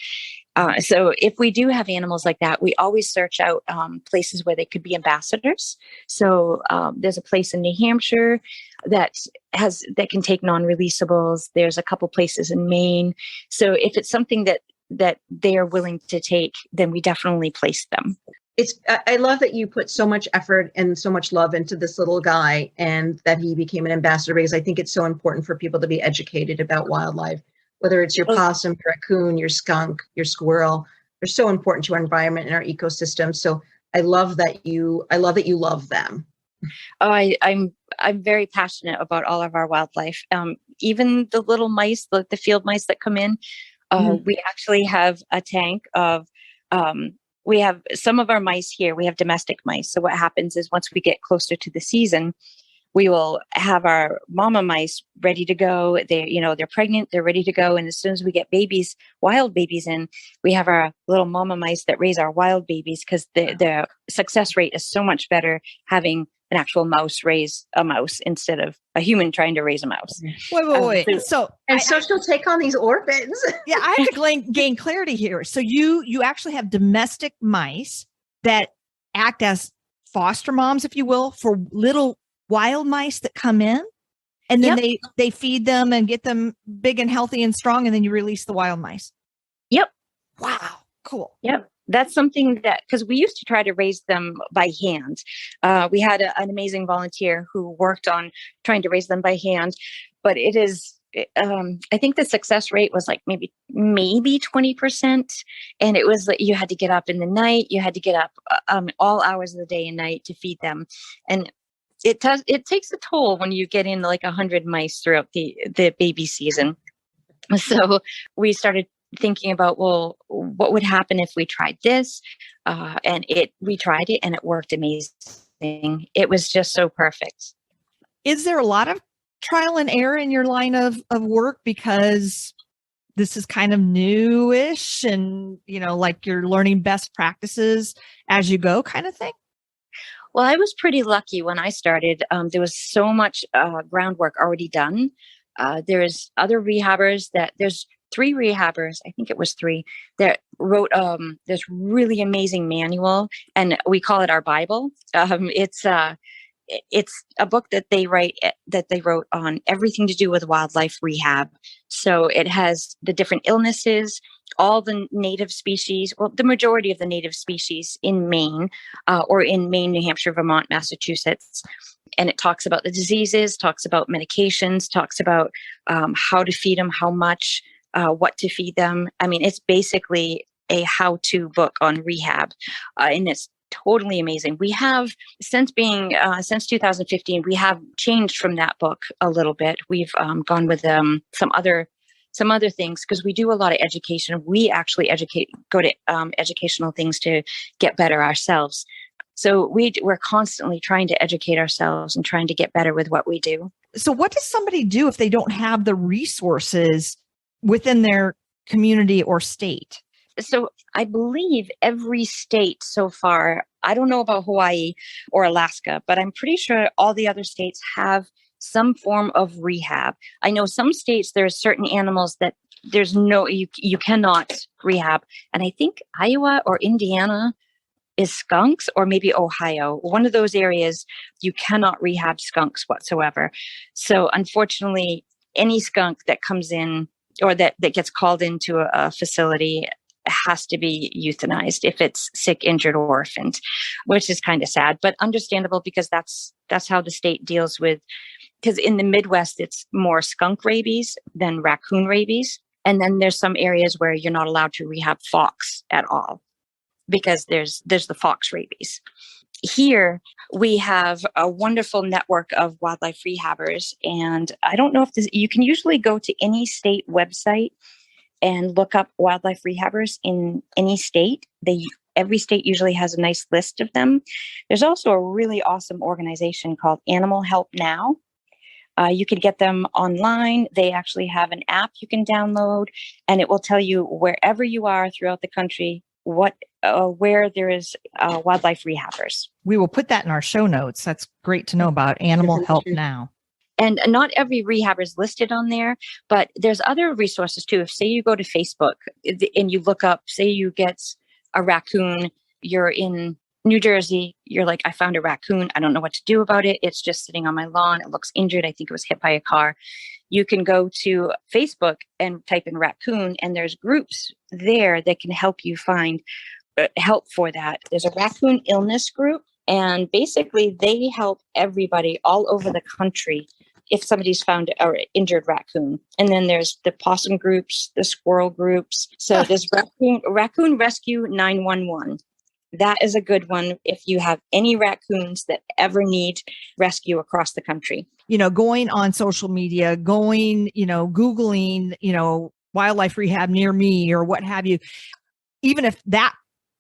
So if we do have animals like that, we always search out places where they could be ambassadors. So there's a place in New Hampshire that can take non-releasables. There's a couple places in Maine. So if it's something that they are willing to take, then we definitely place them. I love that you put so much effort and so much love into this little guy, and that he became an ambassador, because I think it's so important for people to be educated about wildlife, whether it's your possum, your raccoon, your skunk, your squirrel. They're so important to our environment and our ecosystem. So I love that you love them. Oh, I'm very passionate about all of our wildlife. Even the little mice, the field mice that come in, we actually have a tank of, we have some of our mice here. We have domestic mice. So what happens is once we get closer to the season, we will have our mama mice ready to go. They're pregnant, they're ready to go. And as soon as we get wild babies in, we have our little mama mice that raise our wild babies, because the success rate is so much better having an actual mouse raise a mouse instead of a human trying to raise a mouse. Wait. So she'll take on these orphans. Yeah, I have to gain clarity here. So you actually have domestic mice that act as foster moms, if you will, for little wild mice that come in, and then they feed them and get them big and healthy and strong, and then you release the wild mice. Yep. Wow. Cool. Yep. That's something that, because we used to try to raise them by hand. We had an amazing volunteer who worked on trying to raise them by hand, but it is, I think the success rate was like maybe 20%. And it was like you had to get up in the night, you had to get up all hours of the day and night to feed them. And it takes a toll when you get in like 100 mice throughout the baby season. So we started thinking about, well, what would happen if we tried this? We tried it and it worked amazing. It was just so perfect. Is there a lot of trial and error in your line of work, because this is kind of newish and, like you're learning best practices as you go kind of thing? Well, I was pretty lucky when I started. There was so much groundwork already done There's other rehabbers there's 3 rehabbers, I think it was 3, that wrote this really amazing manual, and we call it our Bible. It's a book that they wrote on everything to do with wildlife rehab. So it has the different illnesses, all the native species, well, the majority of the native species in Maine, or in Maine, New Hampshire, Vermont, Massachusetts. And it talks about the diseases, talks about medications, talks about how to feed them, how much, what to feed them. I mean, it's basically a how-to book on rehab, and it's totally amazing. We have, since 2015, we have changed from that book a little bit. We've gone with some other things, because we do a lot of education. We actually go to educational things to get better ourselves. So we're constantly trying to educate ourselves and trying to get better with what we do. So what does somebody do if they don't have the resources within their community or state? So I believe every state so far, I don't know about Hawaii or Alaska, but I'm pretty sure all the other states have some form of rehab. I know some states, there are certain animals that you cannot rehab. And I think Iowa or Indiana is skunks, or maybe Ohio. One of those areas, you cannot rehab skunks whatsoever. So unfortunately, any skunk that comes in or that gets called into a facility has to be euthanized if it's sick, injured, or orphaned, which is kind of sad, but understandable, because that's how the state deals with, because in the Midwest, it's more skunk rabies than raccoon rabies. And then there's some areas where you're not allowed to rehab fox at all, because there's the fox rabies. Here, we have a wonderful network of wildlife rehabbers. And I don't know if you can usually go to any state website and look up wildlife rehabbers in any state. Every state usually has a nice list of them. There's also a really awesome organization called Animal Help Now. You can get them online. They actually have an app you can download, and it will tell you wherever you are throughout the country where there is wildlife rehabbers. We will put that in our show notes. That's great to know about Animal Help Now. And not every rehabber is listed on there, but there's other resources too. If, say, you go to Facebook and you look up, say you get a raccoon, you're in New Jersey, you're like, I found a raccoon. I don't know what to do about it. It's just sitting on my lawn. It looks injured. I think it was hit by a car. You can go to Facebook and type in raccoon, and there's groups there that can help you find help for that. There's a raccoon illness group, and basically they help everybody all over the country if somebody's found an injured raccoon. And then there's the possum groups, the squirrel groups. So there's Raccoon Rescue 911. That is a good one if you have any raccoons that ever need rescue across the country. Going on social media, Googling, wildlife rehab near me or what have you, even if that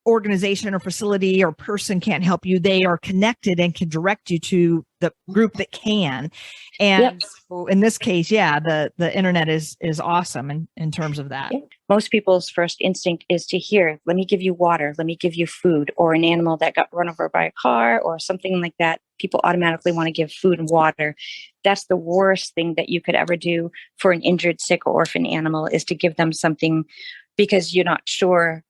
organization or facility or person can't help you, they are connected and can direct you to the group that can. And so in this case, the internet is awesome in terms of that. Yep. Most people's first instinct is to hear, let me give you water, let me give you food, or an animal that got run over by a car or something like that. People automatically want to give food and water. That's the worst thing that you could ever do for an injured, sick, or orphan animal, is to give them something, because you're not sure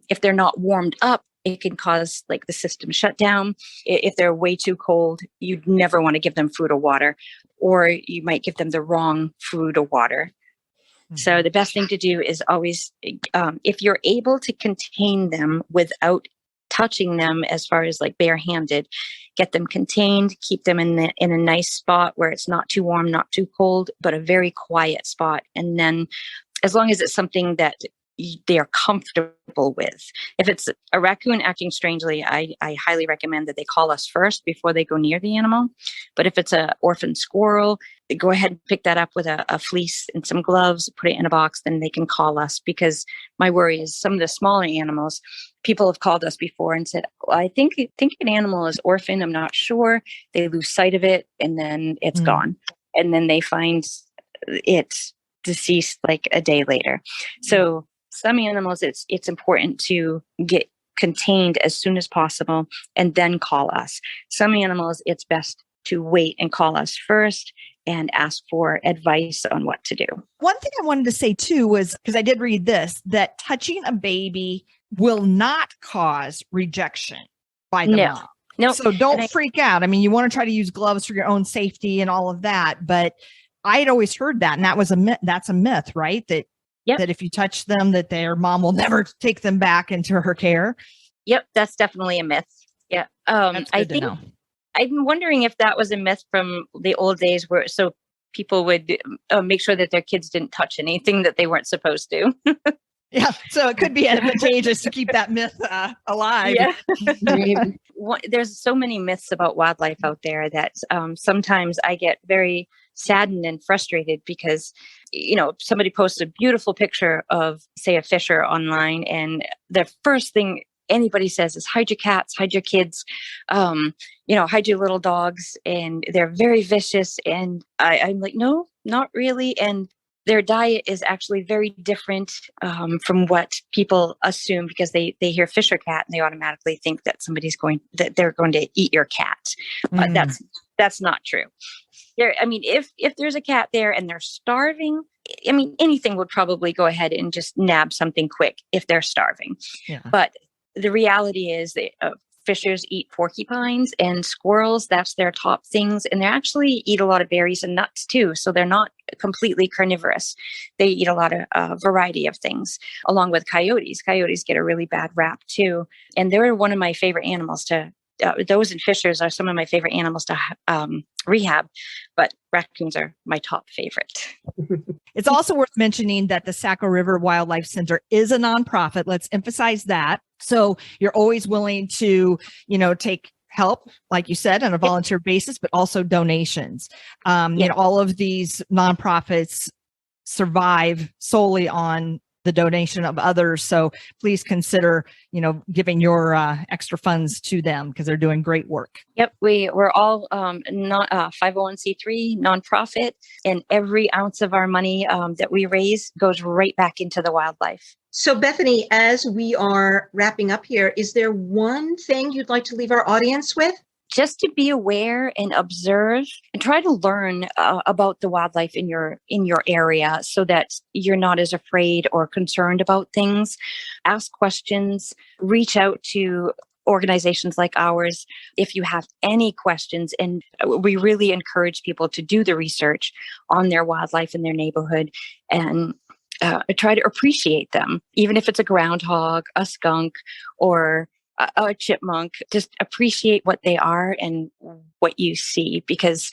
if they're not warmed up, it can cause like the system shut down. If they're way too cold, you'd never want to give them food or water, or you might give them the wrong food or water. Mm-hmm. So the best thing to do is always, if you're able to contain them without touching them, as far as like barehanded, get them contained, keep them in a nice spot where it's not too warm, not too cold, but a very quiet spot. And then as long as it's something that they are comfortable with. If it's a raccoon acting strangely, I highly recommend that they call us first before they go near the animal. But if it's an orphan squirrel, go ahead and pick that up with a fleece and some gloves, put it in a box, then they can call us. Because my worry is some of the smaller animals, people have called us before and said, well, I think an animal is orphaned. I'm not sure. They lose sight of it and then it's gone. And then they find it deceased like a day later. So some animals, it's important to get contained as soon as possible and then call us. Some animals, it's best to wait and call us first and ask for advice on what to do. One thing I wanted to say too was, because I did read this, that touching a baby will not cause rejection by the mom. No. So don't freak out. I mean, you want to try to use gloves for your own safety and all of that, but I had always heard that, and that was a myth. That's a myth, right? That if you touch them, that their mom will never take them back into her care. Yep, that's definitely a myth. Yeah, I think I'm wondering if that was a myth from the old days, where so people would make sure that their kids didn't touch anything that they weren't supposed to. Yeah, so it could be advantageous to keep that myth alive. Yeah. There's so many myths about wildlife out there that sometimes I get very saddened and frustrated because, somebody posts a beautiful picture of, say, a fisher online, and the first thing anybody says is hide your cats, hide your kids, hide your little dogs, and they're very vicious. And I'm like, no, not really. And their diet is actually very different from what people assume, because they hear fisher cat and they automatically think that they're going to eat your cat. That's not true. If there's a cat there and they're starving, anything would probably go ahead and just nab something quick if they're starving. Yeah. But the reality is that fishers eat porcupines and squirrels. That's their top things. And they actually eat a lot of berries and nuts too. So they're not completely carnivorous. They eat a lot of variety of things, along with coyotes. Coyotes get a really bad rap too. And they're one of my favorite animals those and fishers are some of my favorite animals to rehab, but raccoons are my top favorite. It's also worth mentioning that the Saco River Wildlife Center is a nonprofit. Let's emphasize that. So you're always willing to, take help, like you said, on a volunteer basis, but also donations. All of these nonprofits survive solely on the donation of others. So please consider, giving your extra funds to them, because they're doing great work. Yep. We're all not 501c3 nonprofit, and every ounce of our money that we raise goes right back into the wildlife. So Bethany, as we are wrapping up here, is there one thing you'd like to leave our audience with? Just to be aware and observe and try to learn about the wildlife in your area, so that you're not as afraid or concerned about things. Ask questions, reach out to organizations like ours if you have any questions. And we really encourage people to do the research on their wildlife in their neighborhood and try to appreciate them, even if it's a groundhog, a skunk, or a chipmunk. Just appreciate what they are and what you see, because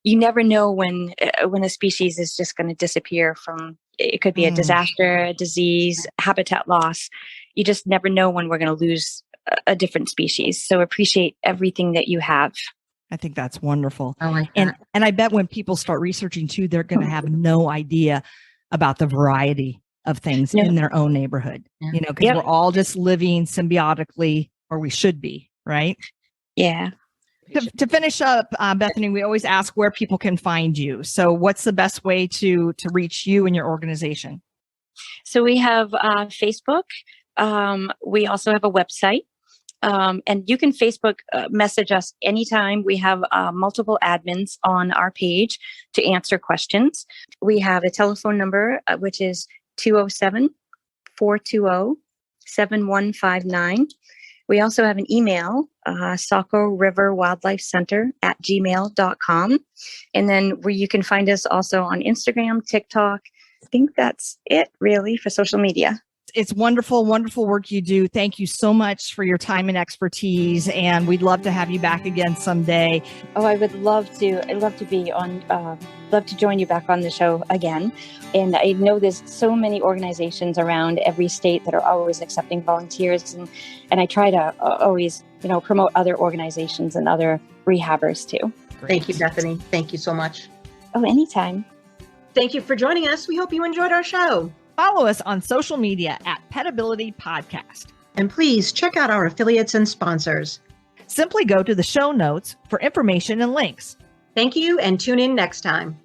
you never know when a species is just going to disappear from. It could be a disaster, a disease, habitat loss. You just never know when we're going to lose a different species. So appreciate everything that you have. I think that's wonderful. I like that. And I bet when people start researching too, they're going to have no idea about the variety of things in their own neighborhood, because we're all just living symbiotically, or we should be, right? Yeah. To finish up, Bethany, we always ask where people can find you. So what's the best way to reach you and your organization? So we have Facebook. We also have a website. And you can Facebook message us anytime. We have multiple admins on our page to answer questions. We have a telephone number, which is 207-420-7159. We also have an email, Saco River Wildlife Center @gmail.com. And then where you can find us also on Instagram, TikTok. I think that's it really for social media. It's wonderful, wonderful work you do. Thank you so much for your time and expertise. And we'd love to have you back again someday. Oh, I would love to. I'd love to be on, love to join you back on the show again. And I know there's so many organizations around every state that are always accepting volunteers. And I try to always, promote other organizations and other rehabbers too. Great. Thank you, Bethany. Thank you so much. Oh, anytime. Thank you for joining us. We hope you enjoyed our show. Follow us on social media @Petability Podcast. And please check out our affiliates and sponsors. Simply go to the show notes for information and links. Thank you, and tune in next time.